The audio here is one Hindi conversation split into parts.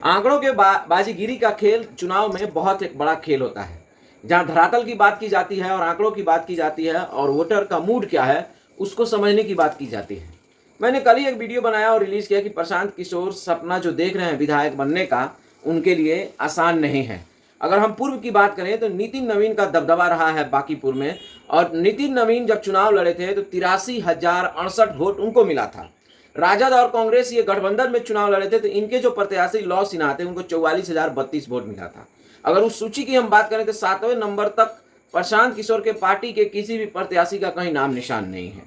आंकड़ों के बाजीगिरी का खेल चुनाव में बहुत एक बड़ा खेल होता है। जहां धरातल की बात की जाती है और आंकड़ों की बात की जाती है और वोटर का मूड क्या है उसको समझने की बात की जाती है। मैंने कल ही एक वीडियो बनाया और रिलीज किया कि प्रशांत किशोर सपना जो देख रहे हैं विधायक बनने का, उनके लिए आसान नहीं है। अगर हम पूर्व की बात करें तो नितिन नवीन का दबदबा रहा है बांकीपुर में, और नितिन नवीन जब चुनाव लड़े थे तो 83,068 वोट उनको मिला था। राजद और कांग्रेस ये गठबंधन में चुनाव लड़े थे तो इनके जो प्रत्याशी लौ सिन्हा थे उनको 44,032 वोट मिला था। अगर उस सूची की हम बात करें तो 7वें नंबर तक प्रशांत किशोर के पार्टी के किसी भी प्रत्याशी का कहीं नाम निशान नहीं है।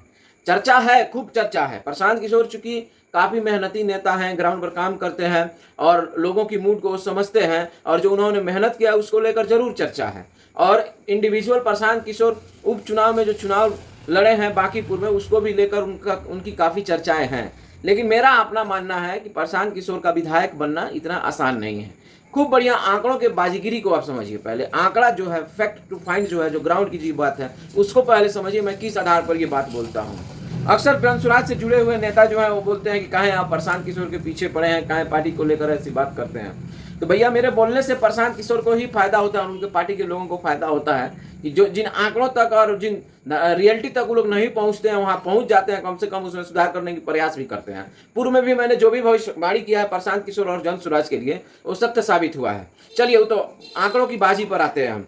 चर्चा है, खूब चर्चा है। प्रशांत किशोर चूंकि काफी मेहनती नेता हैं, ग्राउंड पर काम करते हैं और लोगों की मूड को समझते हैं, और जो उन्होंने मेहनत किया उसको लेकर जरूर चर्चा है। और इंडिविजुअल प्रशांत किशोर उपचुनाव में जो चुनाव लड़े हैं बांकीपुर में, उसको भी लेकर उनकी काफ़ी चर्चाएं हैं। लेकिन मेरा अपना मानना है कि प्रशांत किशोर का विधायक बनना इतना आसान नहीं है। खूब बढ़िया आंकड़ों के बाजीगिरी को आप समझिए। पहले आंकड़ा जो है, फैक्ट टू फाइंड जो है, जो ग्राउंड की जो बात है उसको पहले समझिए मैं किस आधार पर ये बात बोलता हूँ। अक्सर ग्राम स्वराज से जुड़े हुए नेता जो है वो बोलते हैं कि काहे आप प्रशांत किशोर के पीछे पड़े हैं, काहे पार्टी को लेकर ऐसी बात करते हैं। तो भैया मेरे बोलने से प्रशांत किशोर को ही फायदा होता है, उनके पार्टी के लोगों को फायदा होता है कि जो जिन आंकड़ों तक और जिन रियलिटी तक वो लोग नहीं पहुंचते हैं वहां पहुंच जाते हैं, कम से कम उसमें सुधार करने की प्रयास भी करते हैं। पूर्व में भी मैंने जो भी भविष्यवाणी किया है प्रशांत किशोर और जन स्वराज के लिए वो सत्य साबित हुआ है। चलिए वो तो आंकड़ों की बाजी पर आते हैं हम।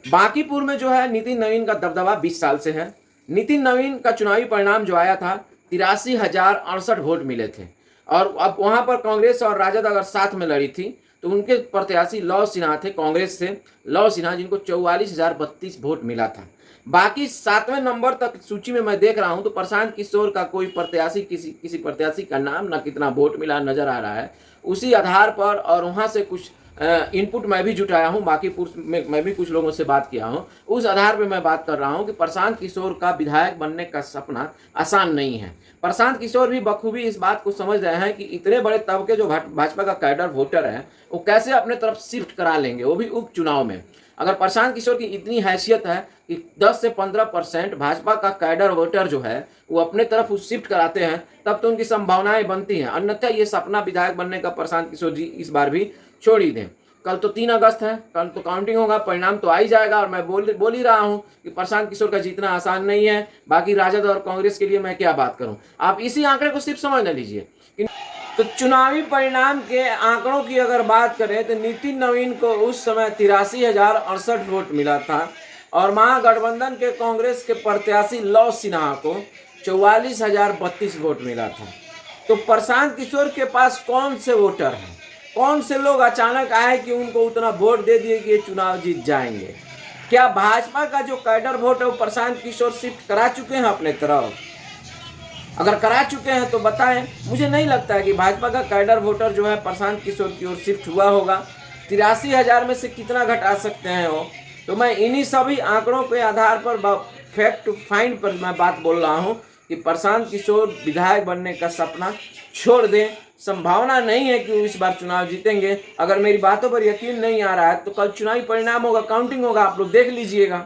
बांकीपुर में जो है नितिन नवीन का दबदबा 20 साल से है। नितिन नवीन का चुनावी परिणाम जो आया था 83,068 वोट मिले थे, और अब वहां पर कांग्रेस और राजद अगर साथ में लड़ी थी तो उनके प्रत्याशी लौ सिन्हा थे, कांग्रेस से लौ सिन्हा, जिनको 44,032 वोट मिला था। बाकी 7वें नंबर तक सूची में मैं देख रहा हूं तो प्रशांत किशोर का कोई प्रत्याशी, किसी प्रत्याशी का नाम ना कितना वोट मिला नजर आ रहा है। उसी आधार पर और वहां से कुछ इनपुट मैं भी जुटाया हूं, बांकीपुर में मैं भी कुछ लोगों से बात किया हूं, उस आधार पे मैं बात कर रहा हूं कि प्रशांत किशोर का विधायक बनने का सपना आसान नहीं है। प्रशांत किशोर भी बखूबी इस बात को समझ रहे हैं कि इतने बड़े तबके जो भाजपा का कैडर वोटर है वो कैसे अपने तरफ शिफ्ट करा लेंगे, वो भी उपचुनाव में। अगर प्रशांत किशोर की इतनी हैसियत है कि 10 से 15% भाजपा का कैडर वोटर जो है वो अपने तरफ शिफ्ट कराते हैं, तब तो उनकी संभावनाएं बनती हैं। अन्यथा ये सपना विधायक बनने का प्रशांत किशोर जी इस बार भी छोड़ ही दें। कल तो 3 अगस्त है, कल तो काउंटिंग होगा, परिणाम तो आ ही जाएगा। और मैं बोल ही रहा हूं कि प्रशांत किशोर का जीतना आसान नहीं है। बाकी राजद और कांग्रेस के लिए मैं क्या बात करूं, आप इसी आंकड़े को सिर्फ समझ न लीजिए। तो चुनावी परिणाम के आंकड़ों की अगर बात करें तो नितिन नवीन को उस समय 83,068 वोट मिला था, और महागठबंधन के कांग्रेस के प्रत्याशी लौ सिन्हा को 44,032 वोट मिला था। तो प्रशांत किशोर के पास कौन से वोटर हैं, कौन से लोग अचानक आए कि उनको उतना वोट दे दिए कि ये चुनाव जीत जाएंगे? क्या भाजपा का जो कैडर वोट है वो प्रशांत किशोर शिफ्ट करा चुके हैं अपने तरफ? अगर करा चुके हैं तो बताएं। मुझे नहीं लगता है कि भाजपा का कैडर वोटर जो है प्रशांत किशोर की ओर शिफ्ट हुआ होगा। 83,000 में से कितना घटा सकते हैं वो? तो मैं इन्हीं सभी आंकड़ों के आधार पर फैक्ट टू फाइंड पर मैं बात बोल रहा हूँ कि प्रशांत किशोर विधायक बनने का सपना छोड़ दें। संभावना नहीं है कि वो इस बार चुनाव जीतेंगे। अगर मेरी बातों पर यकीन नहीं आ रहा है तो कल चुनावी परिणाम होगा, काउंटिंग होगा, आप लोग देख लीजिएगा।